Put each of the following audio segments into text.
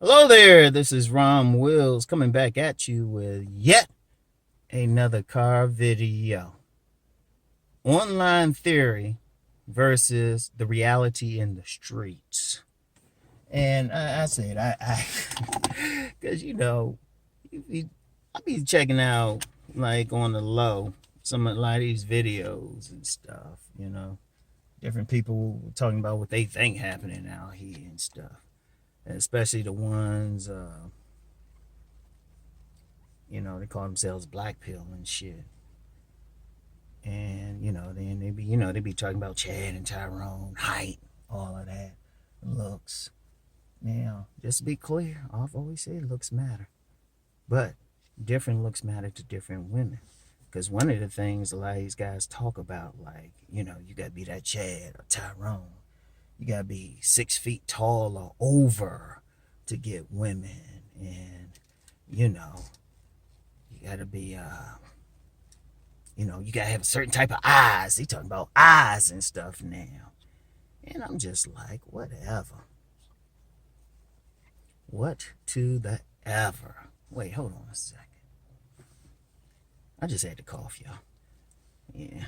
Hello there, this is Rom Wills coming back at you with yet another car video. Online theory versus the reality in the streets. And I said, because I be checking out like on the low some of like these videos and stuff, different people talking about what they think happening out here and stuff. Especially the ones, they call themselves black pill and shit. And, then they be talking about Chad and Tyrone, height, all of that, looks. Now, just to be clear, I've always said looks matter. But different looks matter to different women. Because one of the things a lot of these guys talk about, like, you got to be that Chad or Tyrone. You got to be 6 feet tall or over to get women. And, you got to be, you got to have a certain type of eyes. They talking about eyes and stuff now. And I'm just like, whatever. What to the ever? Wait, hold on a second. I just had to cough, y'all. Yeah.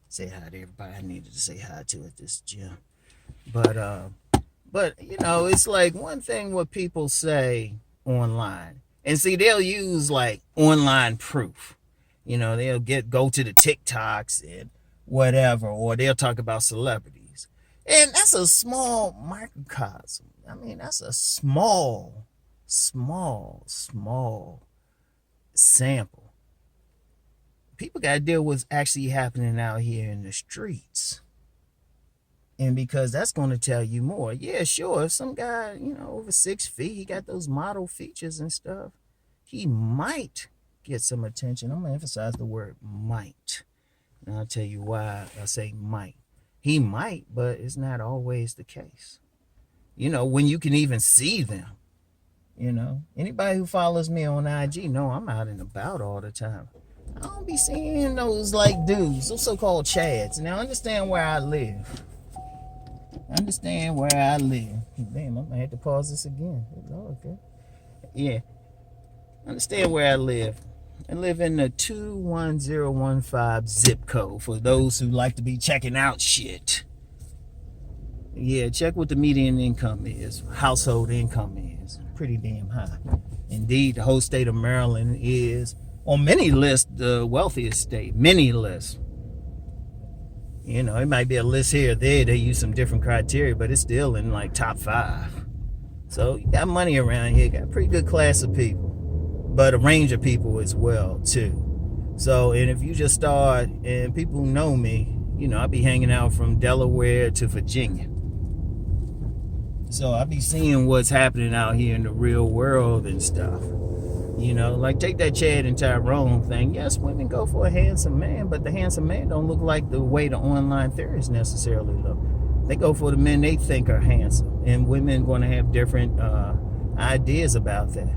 Say hi to everybody I needed to say hi to at this gym. But it's like one thing what people say online. And see, they'll use like online proof. They'll go to the TikToks and whatever, or they'll talk about celebrities. And that's a small microcosm. I mean, that's a small sample. People got to deal with what's actually happening out here in the streets. And because that's going to tell you more. Yeah, sure, if some guy, over 6 feet, he got those model features and stuff, he might get some attention. I'm going to emphasize the word might. And I'll tell you why I say might. He might, but it's not always the case. When you can even see them. Anybody who follows me on IG know I'm out and about all the time. I don't be seeing those like dudes, those so-called Chads. Now understand where I live. Damn, I'm gonna have to pause this again. Okay. Yeah. Understand where I live. I live in the 21015 zip code for those who like to be checking out shit. Yeah, check what the median income is. Household income is pretty damn high. Indeed, the whole state of Maryland is on many lists the wealthiest state. Many lists. It might be a list here or there. They use some different criteria, but it's still in like top 5. So you got money around here. Got a pretty good class of people, but a range of people as well too. So, and if you just start, and people know me, I be hanging out from Delaware to Virginia. So I be seeing what's happening out here in the real world and stuff. Like take that Chad and Tyrone thing. Yes, women go for a handsome man, but the handsome man don't look like the way the online theorists necessarily look. They go for the men they think are handsome, and women going to have different ideas about that.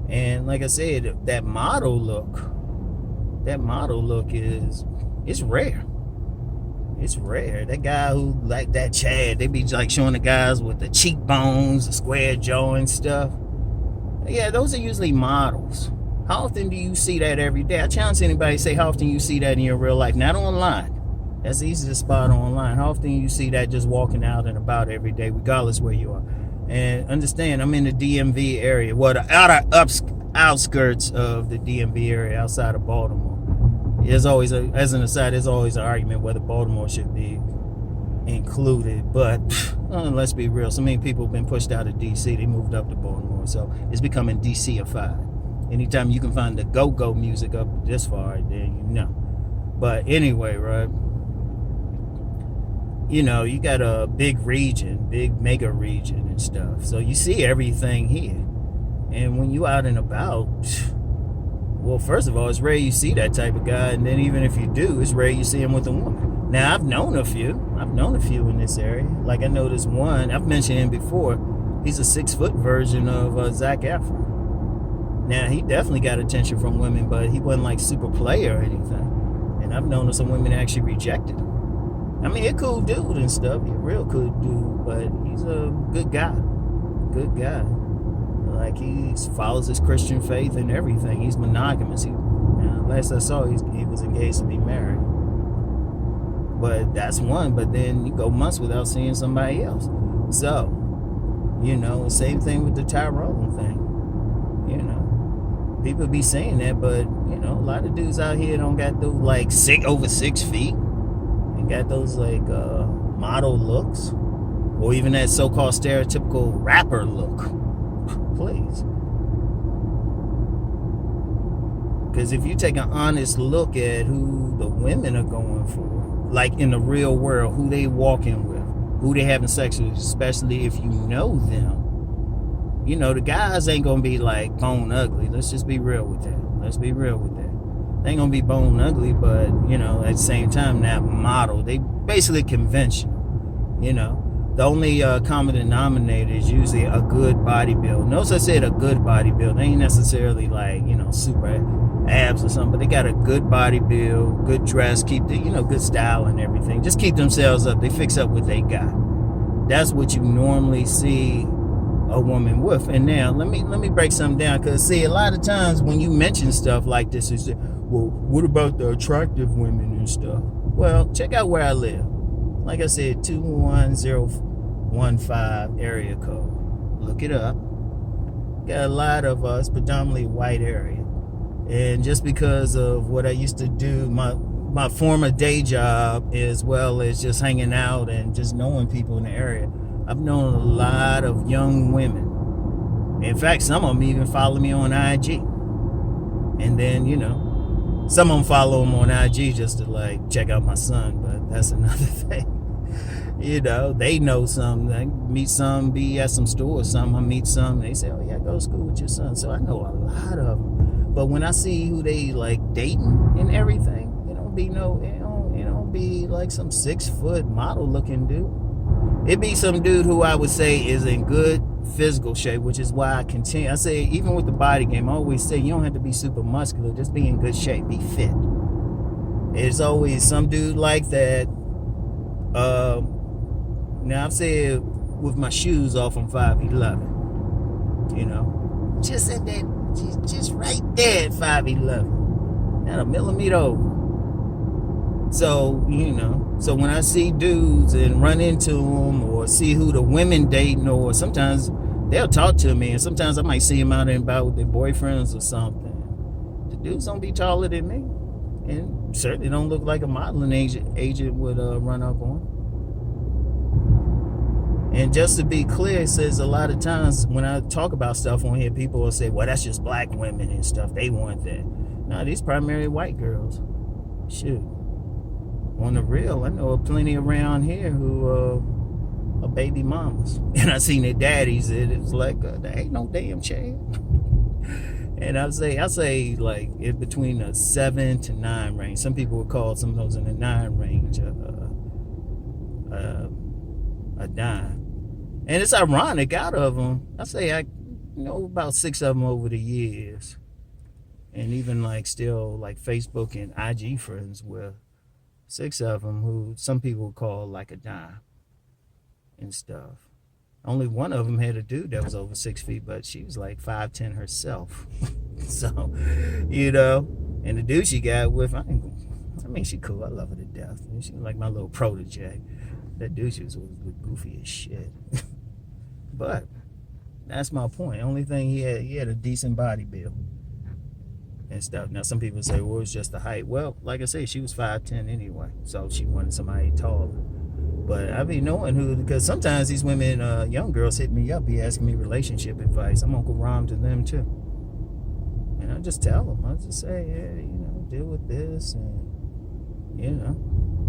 And like I said, that model look is it's rare. It's rare. That guy who like that Chad, they be like showing the guys with the cheekbones, the square jaw and stuff. Yeah, those are usually models. How often do you see that every day? I challenge anybody to say how often you see that in your real life. Not online. That's easy to spot online. How often you see that just walking out and about every day, regardless where you are. And understand, I'm in the DMV area. Well, the outskirts of the DMV area outside of Baltimore. There's always, as an aside, there's always an argument whether Baltimore should be included, but let's be real, so many people have been pushed out of DC, they moved up to Baltimore, so it's becoming DC-ified. Anytime you can find the go-go music up this far, then but anyway, right, you got a big mega region and stuff, so you see everything here. And when you out and about, well, first of all, it's rare you see that type of guy, and then even if you do, it's rare you see him with a woman. Now, I've known a few in this area. Like I know this one, I've mentioned him before. He's a 6-foot version of Zac Efron. Now, he definitely got attention from women, but he wasn't like super player or anything. And I've known some women actually rejected him. I mean, a cool dude and stuff. He's a real cool dude, but he's a good guy. good guy. Like, he follows his Christian faith and everything. He's monogamous. Last I saw, he was engaged to be married. But that's one. But then you go months without seeing somebody else. So, same thing with the Tyrone thing. People be saying that, but a lot of dudes out here don't got those like over 6 feet and got those like model looks, or even that so-called stereotypical rapper look. Please. Because if you take an honest look at who the women are going for, like in the real world, who they walking with, who they having sex with, especially if you know them, the guys ain't gonna be like bone ugly. Let's just be real with that. They ain't gonna be bone ugly, but at the same time, that model, they basically conventional. The only common denominator is usually a good body build. Notice I said a good body build. They ain't necessarily like super abs or something, but they got a good body build, good dress, keep the good style and everything. Just keep themselves up. They fix up what they got. That's what you normally see a woman with. And now let me break something down, because see, a lot of times when you mention stuff like this, is well, what about the attractive women and stuff? Well, check out where I live. Like I said, 21015 area code. Look it up. Got a lot of us, predominantly white area. And just because of what I used to do, my former day job, as well as just hanging out and just knowing people in the area, I've known a lot of young women. In fact, some of them even follow me on IG. And then, some of them follow them on IG just to like check out my son, but that's another thing. They know some. They meet some, be at some store or something. I meet some, and they say, oh yeah, go to school with your son. So I know a lot of them. But when I see who they like dating and everything, it don't be like some 6 foot model looking dude. It be some dude who I would say is in good physical shape, which is why I continue. I say, even with the body game, I always say you don't have to be super muscular, just be in good shape, be fit. It's always some dude like that. Now I've said with my shoes off, I'm 5'11". Just at that, just right there at 5'11". Not a millimeter over. So, so when I see dudes and run into them, or see who the women dating, or sometimes they'll talk to me, and sometimes I might see them out and about with their boyfriends or something. The dudes don't be taller than me, and certainly don't look like a modeling agent would run up on. And just to be clear, it says a lot of times when I talk about stuff on here, people will say, well, that's just black women and stuff. They want that. No, these primarily white girls. Shoot. On the real, I know plenty around here who are baby mamas. And I seen their daddies, and it's like, there ain't no damn chance. And I say like in between a 7 to 9 range. Some people would call some of those in the 9 range a dime. And it's ironic, out of them, I say I know about 6 of them over the years. And even like still like Facebook and IG friends with 6 of them who some people call like a dime and stuff. Only one of them had a dude that was over 6 feet, but she was like 5'10" herself. So, and the dude she got with, I mean, she cool. I love her to death. She was like my little protege. That dude, she was goofy as shit. But that's my point. Only thing he had a decent body build and stuff. Now some people say, well, it's just the height. Well, like I say, she was 5'10" anyway, so she wanted somebody taller. But I be knowing who, because sometimes these women, young girls hit me up, be asking me relationship advice. I'm Uncle Rom to them too. And I just tell them, I just say, yeah, deal with this, and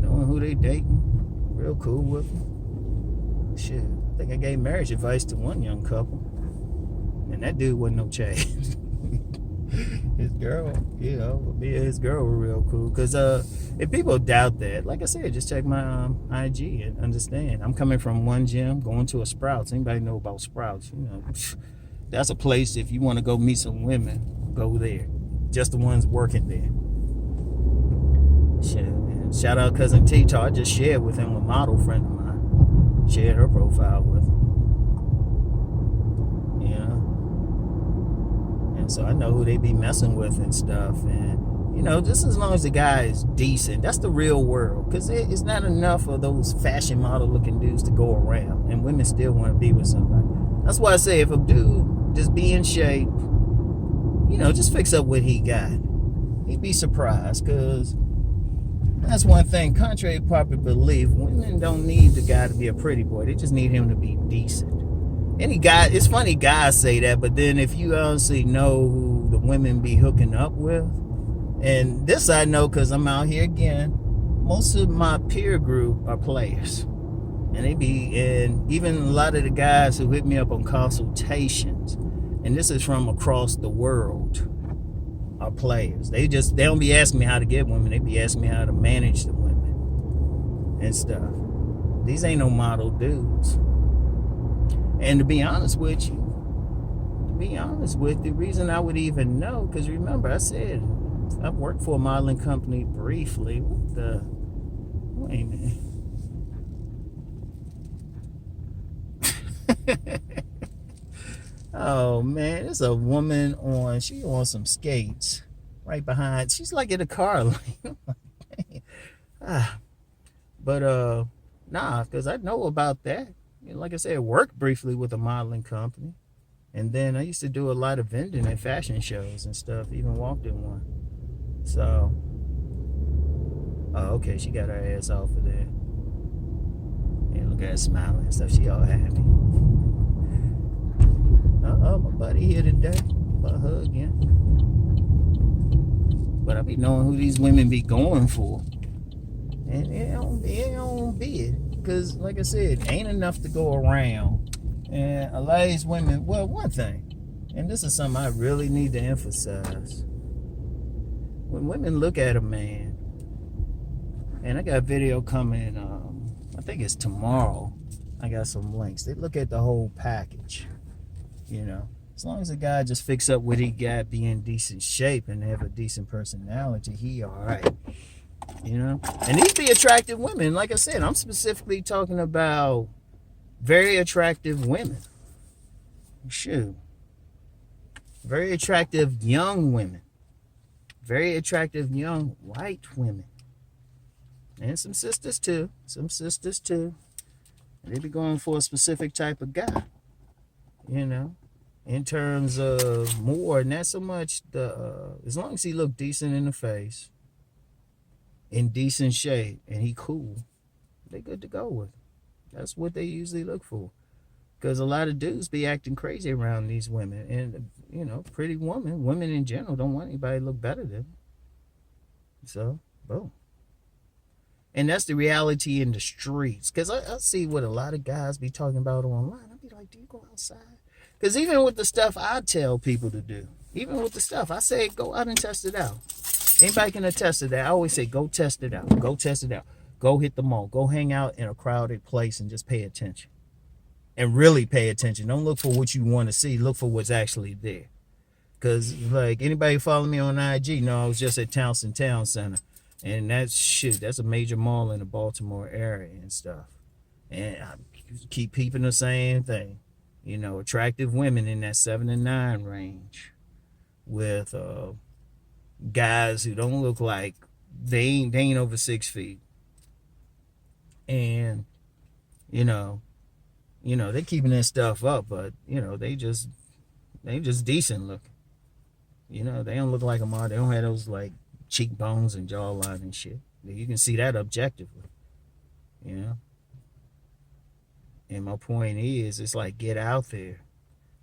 knowing who they dating, real cool with them. Shit, I think I gave marriage advice to one young couple, and that dude wasn't no change. His girl, me and his girl were real cool. Because if people doubt that, like I said, just check my IG and understand. I'm coming from one gym, going to a Sprouts. Anybody know about Sprouts? That's a place, if you want to go meet some women, go there. Just the ones working there. Shit, man. Shout out cousin T-Tar. I just shared with him, a model friend of mine. Shared her profile with him. around, so I know who they be messing with and stuff. And just as long as the guy is decent, that's the real world. Because it's not enough of those fashion model looking dudes to go around, and women still want to be with somebody. That's why I say if a dude just be in shape, just fix up what he got, he'd be surprised. Because that's one thing, contrary to popular belief, women don't need the guy to be a pretty boy. They just need him to be decent. Any guy, it's funny guys say that, but then if you honestly know who the women be hooking up with, and this I know because I'm out here again, most of my peer group are players. And and even a lot of the guys who hit me up on consultations, and this is from across the world, are players. They don't be asking me how to get women, they be asking me how to manage the women and stuff. These ain't no model dudes. And to be honest with you, the reason I would even know, because remember I said I've worked for a modeling company briefly. Wait a minute. Oh man, there's a woman she on some skates right behind. She's like in a car lane. But nah, because I know about that. Like I said, I worked briefly with a modeling company. And then I used to do a lot of vending at fashion shows and stuff, even walked in one. So, okay, she got her ass off of there. And look at her smiling and stuff, she all happy. My buddy here today, about her again. But I be knowing who these women be going for. And it don't be it. Because, like I said, ain't enough to go around. And a lot of these women, well, one thing, and this is something I really need to emphasize. When women look at a man, and I got a video coming, I think it's tomorrow, I got some links. They look at the whole package, As long as the guy just fix up what he got, be in decent shape, and have a decent personality, he all right. And these be attractive women. Like I said, I'm specifically talking about very attractive women. Shoot. Very attractive young women. Very attractive young white women. And some sisters too. They be going for a specific type of guy. In terms of more, not so much as long as he look decent in the face, in decent shape, and he cool, they good to go with him. That's what they usually look for. Because a lot of dudes be acting crazy around these women. And, pretty women in general don't want anybody to look better than them. So, boom. And that's the reality in the streets. Because I see what a lot of guys be talking about online. I be like, do you go outside? Because even with the stuff I tell people to do, I say, go out and test it out. Anybody can attest to that. I always say, go test it out. Go hit the mall. Go hang out in a crowded place and just pay attention. And really pay attention. Don't look for what you want to see. Look for what's actually there. Because, like, anybody follow me on IG know I was just at Townsend Town Center. And that's a major mall in the Baltimore area and stuff. And I keep peeping the same thing. Attractive women in that 7 and 9 range. With guys who don't look like they ain't over 6 feet. And they keeping that stuff up, but they just decent looking. They don't look like a model. They don't have those like cheekbones and jawline and shit. You can see that objectively. And my point is, it's like, get out there.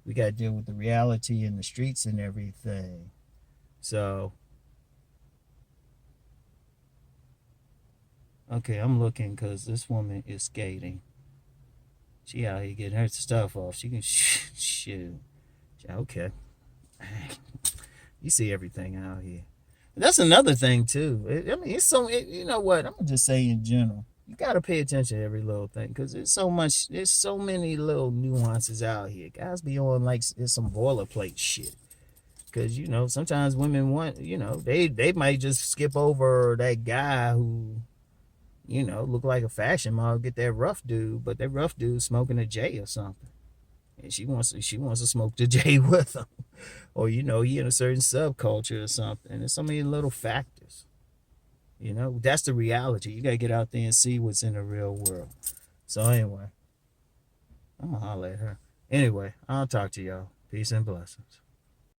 We got to deal with the reality in the streets and everything. So, okay, I'm looking because this woman is skating. She out here getting her stuff off. She can shoot. Okay. You see everything out here. That's another thing too. It's so, you know what? I'm going to just say in general, you got to pay attention to every little thing because there's so many little nuances out here. Guys be on like it's some boilerplate shit. Because, sometimes women want, they might just skip over that guy who, look like a fashion model, get that rough dude, but that rough dude smoking a J or something. And she wants to smoke the J with him. or he in a certain subculture or something. There's so many little factors. That's the reality. You gotta get out there and see what's in the real world. So anyway, I'm gonna holler at her. Anyway, I'll talk to y'all. Peace and blessings.